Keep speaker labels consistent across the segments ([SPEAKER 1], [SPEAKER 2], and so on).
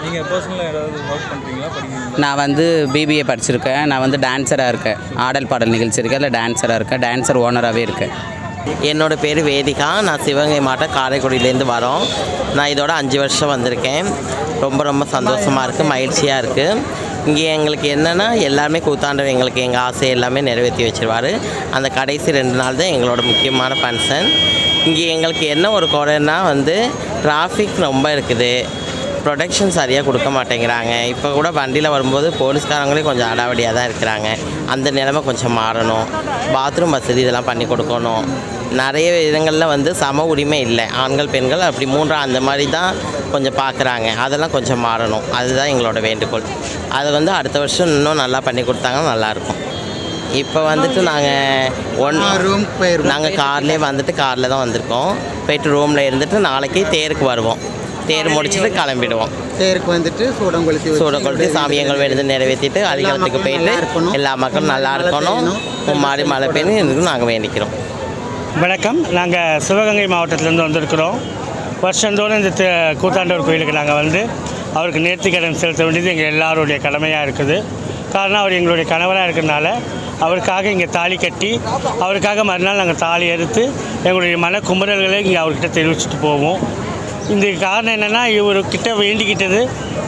[SPEAKER 1] நீங்கள் பர்சனலாக ஏதாவது ஒர்க் பண்ணுறீங்களா, படிக்கிறீங்களா?
[SPEAKER 2] நான் வந்து பிபிஏ படிச்சிருக்கேன். நான் வந்து டான்ஸராக இருக்கேன். ஆடல் பாடல் நிகழ்ச்சி இருக்குது, அதில் டான்ஸராக இருக்கேன். டான்ஸர் ஓனராகவே இருக்கேன்.
[SPEAKER 3] என்னோடய பேர் வேதிகா. நான் சிவகங்கை மாவட்டம் காரைக்குடியிலேருந்து வரோம். நான் இதோட 5 வருஷம் வந்திருக்கேன். ரொம்ப சந்தோஷமாக இருக்குது, மகிழ்ச்சியாக இருக்குது. இங்கே எங்களுக்கு என்னென்னா எல்லாமே கூத்தாண்டவர் எங்களுக்கு எங்கள் ஆசை எல்லாமே நிறைவேற்றி வச்சிருவார். அந்த கடைசி 2 நாள் தான் எங்களோட முக்கியமான ஃபங்க்ஷன். இங்கே எங்களுக்கு என்ன ஒரு குறைன்னா வந்து டிராஃபிக் ரொம்ப இருக்குது, ப்ரொடெக்ஷன் சரியாக கொடுக்க மாட்டேங்கிறாங்க. இப்போ கூட வண்டியில் வரும்போது போலீஸ்காரங்களே கொஞ்சம் அடாவடியாக தான் இருக்கிறாங்க. அந்த நிலைமை கொஞ்சம் மாறணும். பாத்ரூம் வசதி இதெல்லாம் பண்ணி கொடுக்கணும். நிறைய இடங்களில் வந்து சம உரிமை இல்லை, ஆண்கள் பெண்கள் அப்படி 3 அந்த மாதிரி தான் கொஞ்சம் பார்க்குறாங்க. அதெல்லாம் கொஞ்சம் மாறணும். அதுதான் எங்களோட வேண்டுகோள். அதை வந்து அடுத்த வருஷம் இன்னும் நல்லா பண்ணி கொடுத்தாங்கன்னா நல்லாயிருக்கும். இப்போ வந்துட்டு நாங்கள் கார்லேயே வந்துட்டு காரில் தான் வந்திருக்கோம். போய்ட்டு ரூமில் இருந்துட்டு நாளைக்கு தேருக்கு வருவோம். தேர் முடிச்சுட்டு கிளம்பிடுவோம்.
[SPEAKER 4] தேருக்கு வந்துட்டு சூடம் கொளுத்தி
[SPEAKER 3] சாமி எங்கள் வேண்டுதல் நிறைவேற்றிட்டு அதிகாரத்துக்கு போயிட்டு எல்லா மக்களும் நல்லா இருக்கணும், மாறி மழை பெய்யணும் இதுக்கு நாங்கள் வேண்டிக்கிறோம்.
[SPEAKER 5] வணக்கம். நாங்கள் சிவகங்கை மாவட்டத்திலேருந்து வந்திருக்கிறோம். வருஷந்தோறும் இந்த கூத்தாண்டவர் கோயிலுக்கு நாங்கள் வந்து அவருக்கு நேர்த்திக்கடன் செலுத்த வேண்டியது எங்கள் எல்லாருடைய கடமையாக இருக்குது. காரணம் அவர் எங்களுடைய கணவராக இருக்கிறதுனால அவருக்காக இங்கே தாலி கட்டி அவருக்காக மறுநாள் நாங்கள் தாலி எடுத்து எங்களுடைய மன குமுறல்களை இங்கே அவர்கிட்ட தெரிவிச்சுட்டு போவோம். இந்த காரணம் என்னென்னா, இவர்கிட்ட வேண்டிக்கிட்டது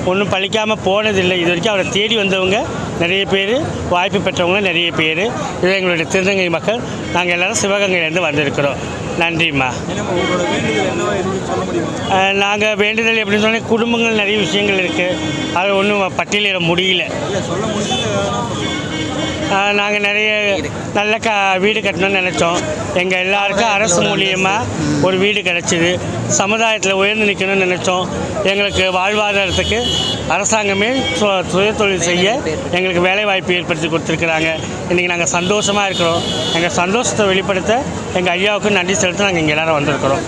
[SPEAKER 5] ஒன்றும் பழிக்காமல் போனதில்லை. இது வரைக்கும் அவரை தேடி வந்தவங்க நிறைய பேர், வாய்ப்பு பெற்றவங்க நிறைய பேர். இது எங்களுடைய திருநங்கை மக்கள். நாங்கள் எல்லோரும் சிவகங்கையிலேருந்து வந்திருக்கிறோம். நன்றிம்மா. நாங்கள் வேண்டுதல் எப்படின்னு சொன்னால், குடும்பங்கள் நிறைய விஷயங்கள் இருக்குது, அதை ஒன்றும் பட்டியலிட முடியல. நாங்கள் நிறைய நல்ல வீடு கட்டணும்னு நினச்சோம். எங்கள் எல்லாருக்கும் அரசு மூலியமாக ஒரு வீடு கிடச்சிது. சமுதாயத்தில் உயர்ந்து நிற்கணும்னு நினச்சோம். எங்களுக்கு வாழ்வாதாரத்துக்கு அரசாங்கமே சுய தொழில் செய்ய எங்களுக்கு வேலைவாய்ப்பு ஏற்படுத்தி கொடுத்துருக்குறாங்க. இன்றைக்கி நாங்கள் சந்தோஷமாக இருக்கிறோம். எங்கள் சந்தோஷத்தை வெளிப்படுத்த எங்கள் ஐயாவுக்கு நன்றி செலுத்த நாங்கள் இங்கே எல்லோரும் வந்திருக்கிறோம்.